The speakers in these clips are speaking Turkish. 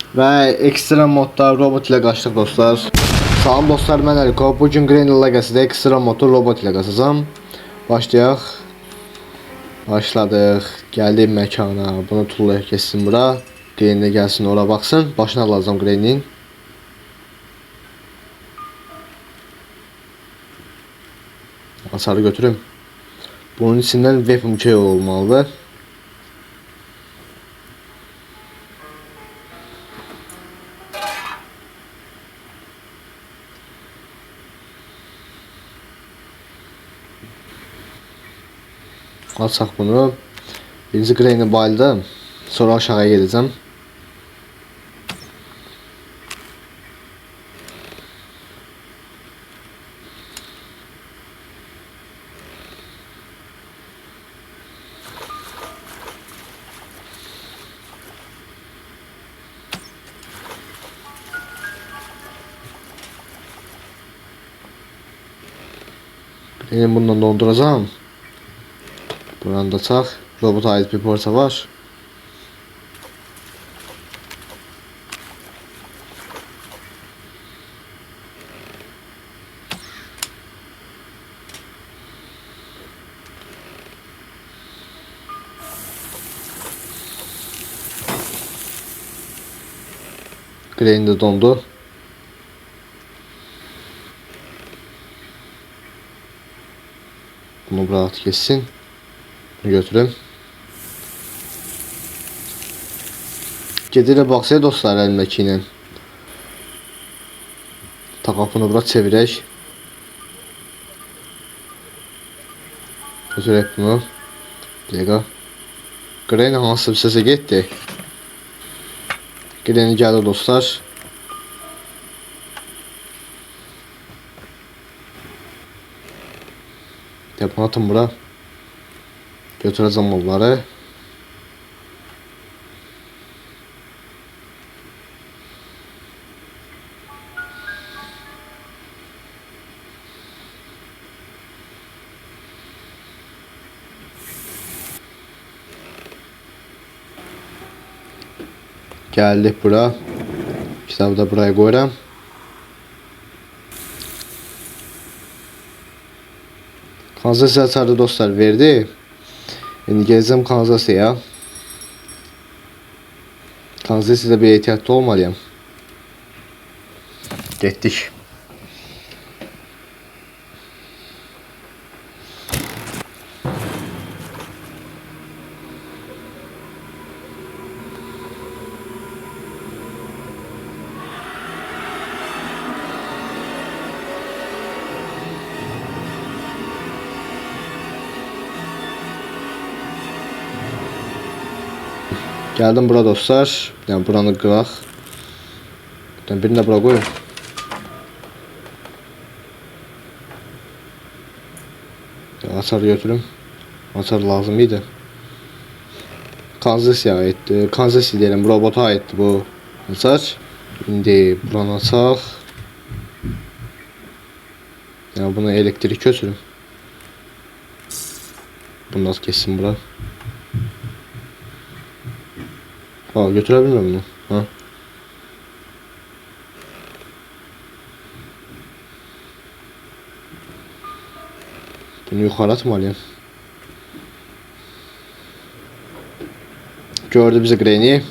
Və ekstra modda robot ilə qaçdıq dostlar. Salam dostlar, mən Əliko. Bugün Granny Legacy-də ekstra modda robot ilə qaçacağam. Başlayaq. Başladıq. Gəldim məkana. Bunu tullayaq keçsin bura. Granny gəlsin, ora baxsın. Başına alacağım Granny-nin. Hasarı götürüm. Bunun içindən weapon key olmalıdır. Açaq bunu. Birinci Granny bayıldı. Sonra aşağıya geleceğim. Benim bundan donduracağım. Buradan da tak. Robota ait bir porta var. Granny de dondu. Bunu rahat kessin. Bunu götürüm. Gedirə baxsaya dostlar əlimdəki ilə. Takapını bura çevirək. Götürək bunu. Dəqiqə. Granny hansı bir səsə getdi. Granny gəlir dostlar. Yapın atın bura. Götüreceğim onları. Geldik bura. Kitabı da buraya koyuram. Kanzası açardı dostlar, verdi. Şimdi geleceğim Kanzası'ya. Kanzası'da bir ehtiyatlı olmalıyım. Gittik. Geldim bura dostlar. Yani buranı kıraq. Birini de bura koyun. Açar götürüm. Açar lazım idi. Kanzası'ya aitti. Kanzası diyelim, robota aitti bu açar. Şimdi buranı açaq. Yani buna elektrik götürüm. Bunu nasıl kessin bura? Aa, götürebilmiyor bunu. Ha. Bunu yukarı atmalıyım. Gördü bizi Granny.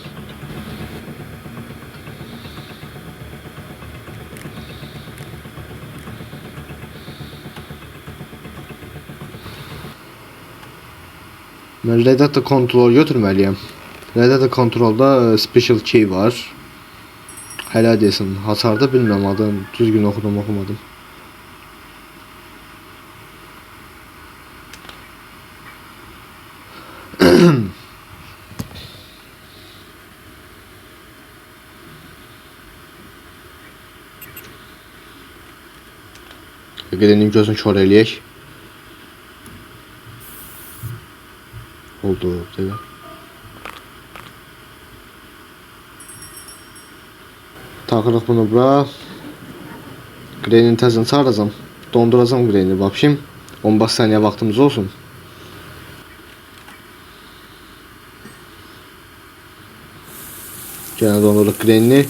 Ben Red Hat'ı kontrol götürmeliyim. Red Hat'ı kontrolda special key var. Helal desin. Hasarda bilmem adam. Düzgün okumadım. Granny'nin gözünü kör eləyək. Oldu dedi. Takırıq bunu bura. Granny'nin təzini çağıracağım. Donduracağım Granny'ni bakayım. 15 saniye vaktimiz olsun. Gene donduruq Grenini.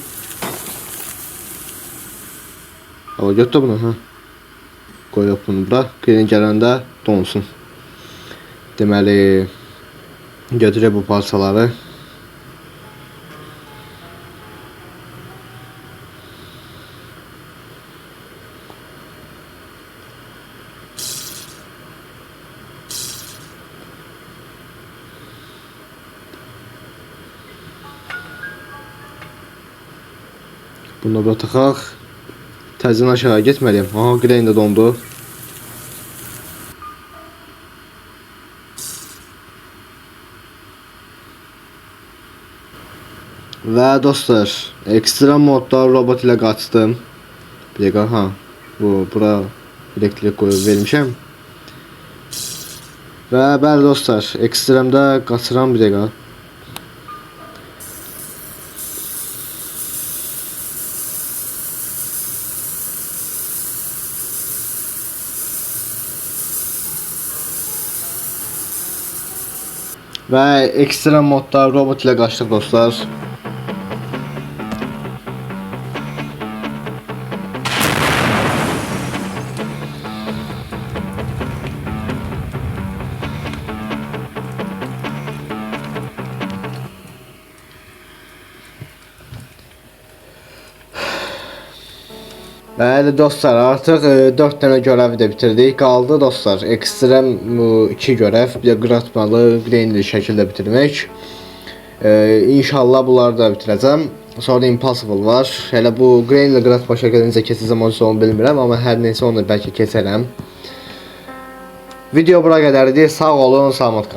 Ama götür bunu ha. Koyup bunu bura. Gren gələndə donsun. Deməli götürək bu parçaları. Bunu bura taxaq. Təzdən aşağı getməliyəm. Aha, Gren də dondu. Və dostlar, ekstrem modda robot ilə qaçdım. Bir dəqiqə, ha. Bura elektrik qoyub vermişəm. Və bəli dostlar, ekstremdə qaçıram bir dəqiqə. Və ekstrem modda robot ilə qaçdıq dostlar. Bəli dostlar, artıq 4 dənə görəvi də bitirdik. Qaldı dostlar, ekstrem 2 görəv, bir də qıratmalı, Grenli şəkildə bitirmək. İnşallah bunları da bitirəcəm. Sonra Impossible var. Hələ bu Grenli qıratma şəkildə necə keçəcəm onu bilmirəm, amma hər neysə onu bəlkə keçərəm. Video bura qədərdir. Sağ olun, salamat qalın.